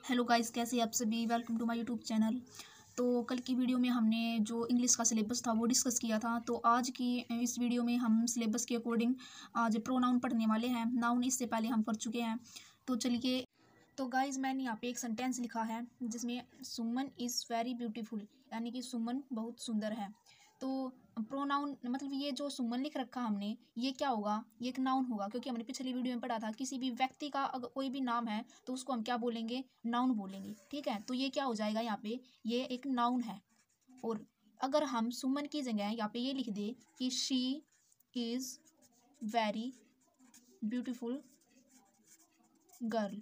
Hello guys, कैसे आप सभी। Welcome to my YouTube channel. तो कल की वीडियो में हमने जो इंग्लिश का सिलेबस था वो डिस्कस किया था। तो आज की इस वीडियो में हम सिलेबस के अकॉर्डिंग आज प्रोनाउन पढ़ने वाले हैं। नाउन इससे पहले हम पढ़ चुके हैं। तो चलिए। तो गाइस, मैंने यहाँ पे एक सेंटेंस लिखा है जिसमें सुमन इज़ वेरी ब्यूटीफुल, यानी कि सुमन बहुत सुंदर है। तो प्रोनाउन मतलब ये जो सुमन लिख रखा हमने, ये क्या होगा? ये एक नाउन होगा, क्योंकि हमने पिछली वीडियो में पढ़ा था किसी भी व्यक्ति का अगर कोई भी नाम है तो उसको हम क्या बोलेंगे? नाउन बोलेंगे। ठीक है, तो ये क्या हो जाएगा यहाँ पे? ये एक नाउन है। और अगर हम सुमन की जगह यहाँ पे ये लिख दे कि she is very beautiful girl.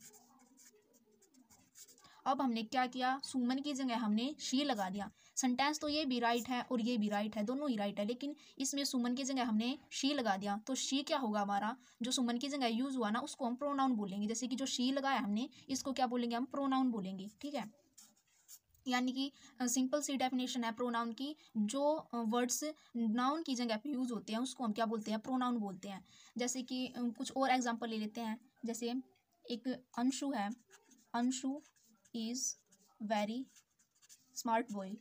अब हमने क्या किया? सुमन की जगह हमने शी लगा दिया। सेंटेंस तो ये भी राइट है और ये भी राइट है, दोनों ही राइट है, लेकिन इसमें सुमन की जगह हमने शी लगा दिया। तो शी क्या होगा हमारा? जो सुमन की जगह यूज हुआ ना, उसको हम प्रोनाउन बोलेंगे। जैसे कि जो शी लगाया हमने, इसको क्या बोलेंगे? हम प्रोनाउन बोलेंगे। ठीक है, यानी कि सिंपल सी डेफिनेशन है प्रोनाउन की। जो वर्ड्स नाउन की जगह पे यूज होते हैं उसको हम क्या बोलते हैं? प्रोनाउन बोलते हैं। जैसे कि कुछ और एग्जांपल ले लेते हैं। जैसे एक अंशु है। Anshu is very smart boy.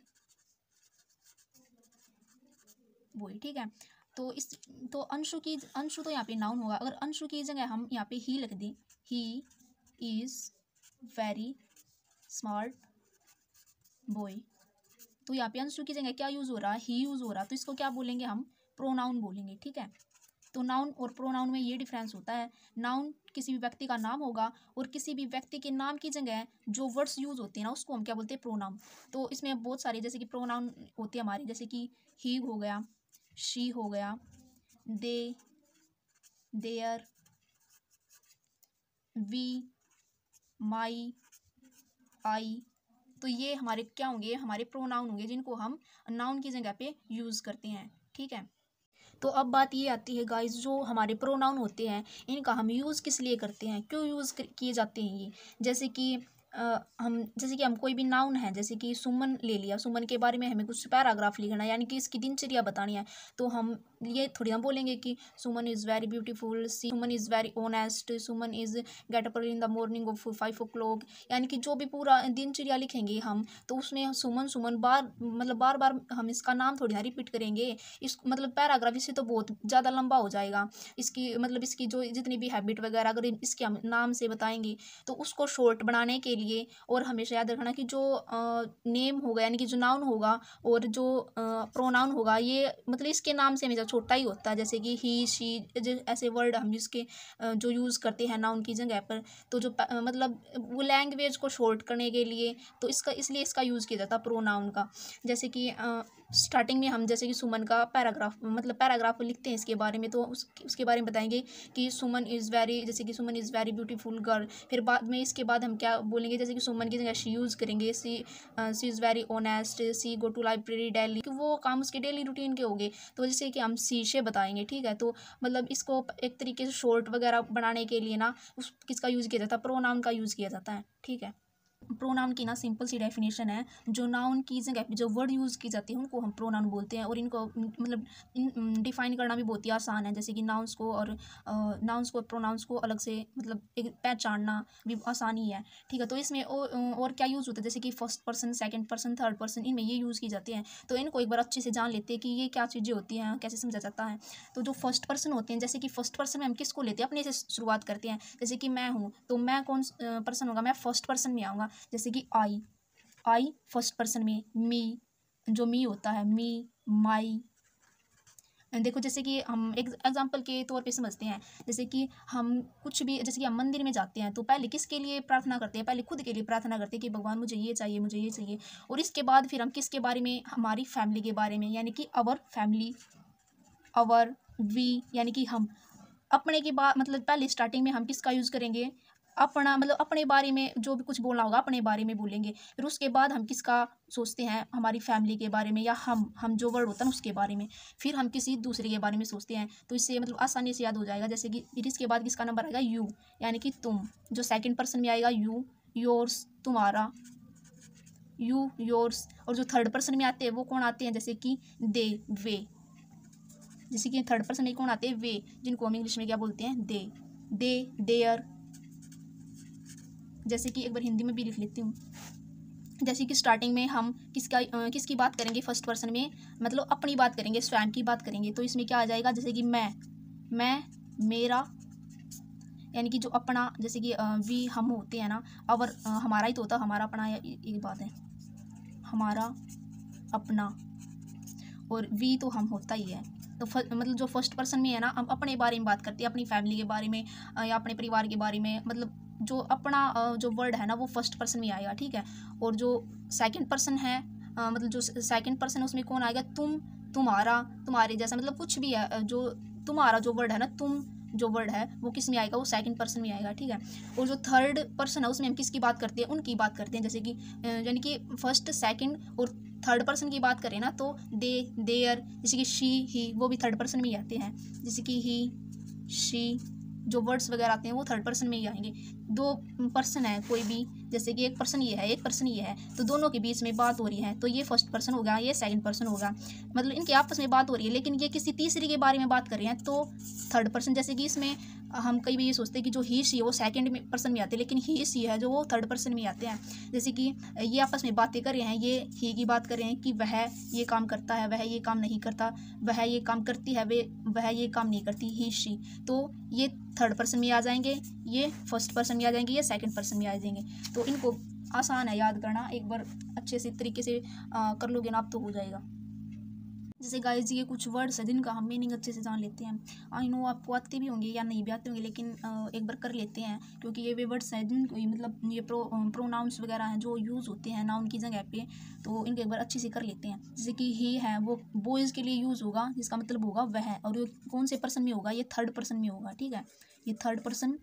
ठीक है, तो अंशु तो यहाँ पे नाउन होगा। अगर अंशु की जगह हम यहाँ पे ही लिख दें, he is very smart boy, तो यहाँ पे अंशु की जगह क्या यूज हो रहा है? ही यूज हो रहा है। तो इसको क्या बोलेंगे? हम प्रोनाउन बोलेंगे। ठीक है, तो नाउन और प्रोनाउन में ये डिफरेंस होता है। नाउन किसी भी व्यक्ति का नाम होगा और किसी भी व्यक्ति के नाम की जगह जो वर्ड्स यूज होते हैं ना, उसको हम क्या बोलते हैं? प्रोनाउन। तो इसमें बहुत सारे जैसे कि प्रोनाउन होते हैं हमारे, जैसे कि ही हो गया, शी हो गया, दे, देयर, वी, माई, आई। तो ये हमारे क्या होंगे? हमारे प्रोनाउन होंगे, जिनको हम नाउन की जगह पे यूज करते हैं। ठीक है, तो अब बात ये आती है गाइस, जो हमारे प्रोनाउन होते हैं इनका हम यूज़ किस लिए करते हैं? क्यों यूज़ किए जाते हैं ये? जैसे कि हम कोई भी नाउन है, जैसे कि सुमन ले लिया। सुमन के बारे में हमें कुछ पैराग्राफ लिखना है, यानी कि इसकी दिनचर्या बतानी है। तो हम ये थोड़ी ना बोलेंगे कि Suman is very beautiful, Suman is very honest, Suman is get up in the morning of 5 o'clock। यानी कि जो भी पूरा दिनचर्या लिखेंगे हम, तो उसमें सुमन सुमन बार बार हम इसका नाम थोड़ी ना रिपीट करेंगे। इस मतलब पैराग्राफ इससे तो बहुत ज़्यादा लंबा हो जाएगा। इसकी जो जितनी भी हैबिट वगैरह अगर इसके हम नाम से बताएंगे, तो उसको शॉर्ट बनाने के लिए, और हमेशा याद रखना कि जो नेम होगा यानी कि जो नाउन होगा और जो प्रोनाउन होगा, ये मतलब इसके नाम से हमेशा छोटा ही होता है। जैसे कि ही, शी, ऐसे वर्ड हम जिसके जो यूज़ करते हैं नाउन की जगह पर, तो जो मतलब वो लैंग्वेज को शॉर्ट करने के लिए, तो इसलिए इसका यूज़ किया जाता है प्रोनाउन का। जैसे कि स्टार्टिंग में हम जैसे कि सुमन का पैराग्राफ लिखते हैं इसके बारे में, तो उसके बारे में बताएंगे कि सुमन इज़ वेरी, जैसे कि Suman is very beautiful girl. फिर बाद में इसके बाद हम क्या बोलेंगे? जैसे कि सुमन की जगह शी यूज़ करेंगे, she is very honest, she go to library daily, कि वो काम उसके डेली रूटीन के हो गए, तो जैसे कि हम सी से बताएंगे। ठीक है, तो मतलब इसको एक तरीके से शॉर्ट वगैरह बनाने के लिए ना किसका यूज़ किया जाता है? प्रोनाउन का यूज़ किया जाता है। ठीक है, प्रोनाउन की ना सिंपल सी डेफिनेशन है। जो नाउन की जगह पे जो वर्ड यूज़ की जाती है उनको हम प्रोनाउन बोलते हैं, और इनको मतलब डिफाइन करना भी बहुत ही आसान है। जैसे कि नाउन्स को और प्रोनाउंस को अलग से मतलब एक पहचानना भी आसान ही है। ठीक है, तो इसमें और क्या यूज़ होता है? जैसे कि first person, second person, third person, इनमें ये यूज़ की जाती हैं। तो इनको एक बार अच्छे से जान लेते हैं कि ये क्या चीज़ें होती हैं, कैसे समझा जाता है। तो जो फर्स्ट पर्सन होते हैं, जैसे कि फर्स्ट पर्सन में हम किसको लेते हैं? अपने से शुरुआत करते हैं। जैसे कि मैं हूँ, तो मैं कौन पर्सन होगा? मैं फर्स्ट पर्सन में आऊँगा। जैसे कि आई फर्स्ट पर्सन में, मी, जो मी होता है, मी, माई। देखो, जैसे कि हम एक एग्जांपल के तौर पे समझते हैं। जैसे कि हम कुछ भी, जैसे कि हम मंदिर में जाते हैं, तो पहले किसके लिए प्रार्थना करते हैं? पहले खुद के लिए प्रार्थना करते हैं कि भगवान मुझे ये चाहिए, मुझे ये चाहिए। और इसके बाद फिर हम किसके बारे में? हमारी फैमिली के बारे में, यानी कि अवर फैमिली, अवर, वी, यानी कि हम। अपने के बाद मतलब पहले स्टार्टिंग में हम किसका यूज़ करेंगे? अपना, मतलब अपने बारे में जो भी कुछ बोलना होगा अपने बारे में बोलेंगे। फिर उसके बाद हम किसका सोचते हैं? हमारी फैमिली के बारे में, या हम जो वर्ड होता है ना उसके बारे में। फिर हम किसी दूसरे के बारे में सोचते हैं, तो इससे मतलब आसानी से याद हो जाएगा। जैसे कि फिर इसके बाद किसका नंबर आएगा? यू, यानी कि तुम। जो सेकंड पर्सन में आएगा यू, योर्स, तुम्हारा, यू, योर्स। और जो थर्ड पर्सन में आते हैं वो कौन आते हैं? जैसे कि दे, वे। जैसे कि थर्ड पर्सन में कौन आते हैं? वे, जिनको हम इंग्लिश में क्या बोलते हैं? दे, देयर, जैसे कि एक बार हिंदी में भी लिख लेती हूँ। जैसे कि स्टार्टिंग में हम किसकी बात करेंगे फर्स्ट पर्सन में, मतलब अपनी बात करेंगे, स्वयं की बात करेंगे। तो इसमें क्या आ जाएगा, जैसे कि मैं मेरा, यानी कि जो अपना, जैसे कि वी हम होते हैं ना, और हमारा ही तो होता, हमारा अपना, एक बात है, हमारा अपना, और वी तो हम होता ही है। तो मतलब जो फर्स्ट पर्सन में है ना, हम अपने बारे में बात करते हैं, अपनी फैमिली के बारे में या अपने परिवार के बारे में, मतलब जो अपना जो वर्ड है ना वो फर्स्ट पर्सन में आएगा, ठीक है। और जो सेकंड पर्सन है, मतलब जो सेकंड पर्सन है उसमें कौन आएगा, तुम, तुम्हारा, तुम्हारे जैसा, मतलब कुछ भी है, जो तुम्हारा जो वर्ड है ना, तुम जो वर्ड है वो किस में आएगा, वो सेकंड पर्सन में आएगा, ठीक है। और जो थर्ड पर्सन है उसमें हम किसकी बात करते हैं, उनकी बात करते हैं। जैसे कि यानी कि फर्स्ट, सेकंड और थर्ड पर्सन की बात करें ना, तो दे, देयर, जैसे कि शी, ही, वो भी थर्ड पर्सन में ही आते हैं। जैसे कि ही, शी, जो वर्ड्स वगैरह आते हैं वो थर्ड पर्सन में ही आएंगे। दो पर्सन है कोई भी, जैसे कि एक पर्सन ये है, एक पर्सन ये है, तो दोनों के बीच में बात हो रही है, तो ये फर्स्ट पर्सन होगा, ये सेकंड पर्सन होगा, मतलब इनके आपस में बात हो रही है, लेकिन ये किसी तीसरे के बारे में बात कर रहे हैं तो थर्ड पर्सन। जैसे कि इसमें हम कई बार ये सोचते हैं कि जो ही शी है वो सेकंड पर्सन में आते हैं, लेकिन ही शी है जो वो थर्ड पर्सन में आते हैं। जैसे कि ये आपस में बातें कर रहे हैं, ये ही की बात कर रहे हैं कि वह ये काम करता है, वह ये काम नहीं करता, वह ये काम करती है, वह ये काम नहीं करती, ही शी। तो ये थर्ड पर्सन में आ जाएंगे, ये फर्स्ट पर्सन में आ जाएंगे, ये सेकंड पर्सन में आ जाएंगे। तो इनको आसान है याद करना, एक बार अच्छे से तरीके से कर लोगे ना आप तो हो जाएगा। जैसे गाइस ये कुछ वर्ड्स है जिनका हम मीनिंग अच्छे से जान लेते हैं। आई नो आपको आते भी होंगे या नहीं भी आते होंगे, लेकिन एक बार कर लेते हैं, क्योंकि ये वे वर्ड्स हैं जिनको मतलब ये प्रोनाउंस वगैरह हैं जो यूज़ होते हैं नाउन की जगह पे, तो इनको एक बार अच्छे से कर लेते हैं। जैसे कि ही है वो बॉयज़ के लिए यूज़ होगा, जिसका मतलब होगा वह, और ये कौन से पर्सन में होगा, ये थर्ड पर्सन में होगा, ठीक है, ये थर्ड पर्सन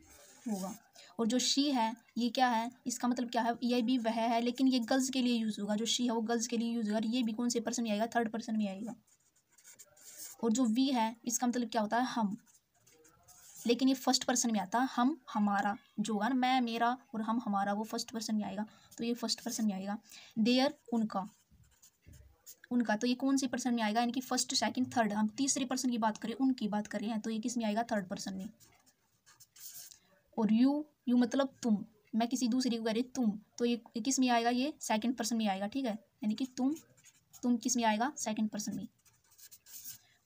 होगा। और जो शी है ये क्या है, इसका मतलब क्या है, ये भी वह है, लेकिन ये गर्ल्स के लिए यूज़ होगा, जो शी है वो गर्ल्स के लिए यूज़ होगा, और ये भी कौन से पर्सन में आएगा, थर्ड पर्सन में आएगा। और जो वी है इसका मतलब क्या होता है, हम, लेकिन ये फर्स्ट पर्सन में आता है, हम, हमारा जो होगा ना, मैं, मेरा और हम, हमारा, वो फर्स्ट पर्सन में आएगा, तो ये फर्स्ट पर्सन में आएगा। देयर, उनका, उनका, तो ये कौन सी पर्सन में आएगा, इनकी फर्स्ट, सेकंड, थर्ड, हम तीसरे पर्सन की बात करें, उनकी बात कर रहे हैं, तो ये किस में आएगा, थर्ड पर्सन में। और यू मतलब तुम, मैं किसी दूसरे को कह रही तुम, तो ये किस में आएगा, ये सेकंड पर्सन में आएगा, ठीक है, यानी कि तुम किस में आएगा, सेकंड पर्सन में।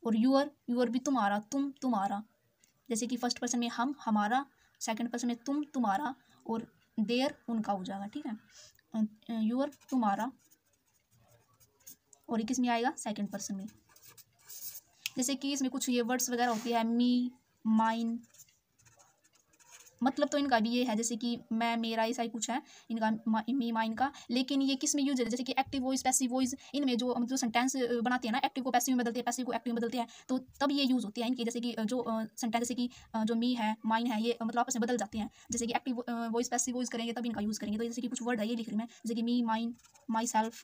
और यूअर भी तुम्हारा, तुम, तुम्हारा, जैसे कि फर्स्ट पर्सन में हम, हमारा, सेकंड पर्सन में तुम, तुम्हारा, और देयर, उनका हो जाएगा, ठीक है। यूअर, तुम्हारा, और ये किस में आएगा, सेकंड पर्सन में। जैसे कि इसमें कुछ ये वर्ड्स वगैरह होती है, मी, माइन, मतलब तो इनका भी ये है, जैसे कि मैं, मेरा, ऐसा ही कुछ है इनका, मी, माइन का, लेकिन ये किस में यूज है, जैसे कि एक्टिव वॉइस, पैसिव वॉइस, इनमें जो सेंटेंस बनाते हैं ना, एक्टिव को पैसिव में बदलते हैं, पैसिव को एक्टिव में बदलते हैं, तो तब ये यूज़ होती है इनकी। जैसे कि जो सेंटेंस, जैसे कि जो मी है, माइन है, ये मतलब आपस में बदल जाते हैं, जैसे कि एक्टिव वॉइस पैसिव वॉइस करेंगे तब इनका यूज़ करेंगे। तो जैसे कि कुछ वर्ड है ये लिख रही मैं, जैसे कि मी, माइन, माई सेल्फ,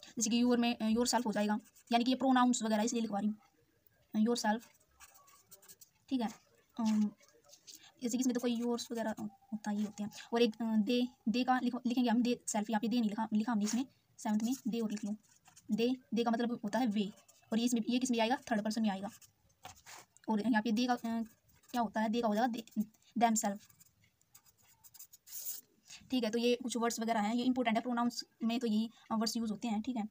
जैसे कि यूर में योर सेल्फ हो जाएगा, यानी कि ये प्रोनाउंस वगैरह इसलिए लिखवा रही हूँ, योर सेल्फ, ठीक है। जैसे कि इसमें तो कोई योर्स वगैरह होता ही होते हैं। और एक दे का लिखेंगे हम, दे सेल्फ, यहाँ पे दे नहीं लिखा हमने इसमें, सेवंथ में दे और लिख लो, दे का मतलब होता है वे, और ये इसमें, ये किस में आएगा, थर्ड पर्सन में आएगा। और यहाँ पे दे का क्या होता है, दे का हो जाएगा देम सेल्फ, ठीक है। तो ये कुछ वर्ड्स वगैरह हैं, ये इंपॉर्टेंट है, प्रोनाउंस में तो यही वर्ड्स यूज़ होते हैं, ठीक है।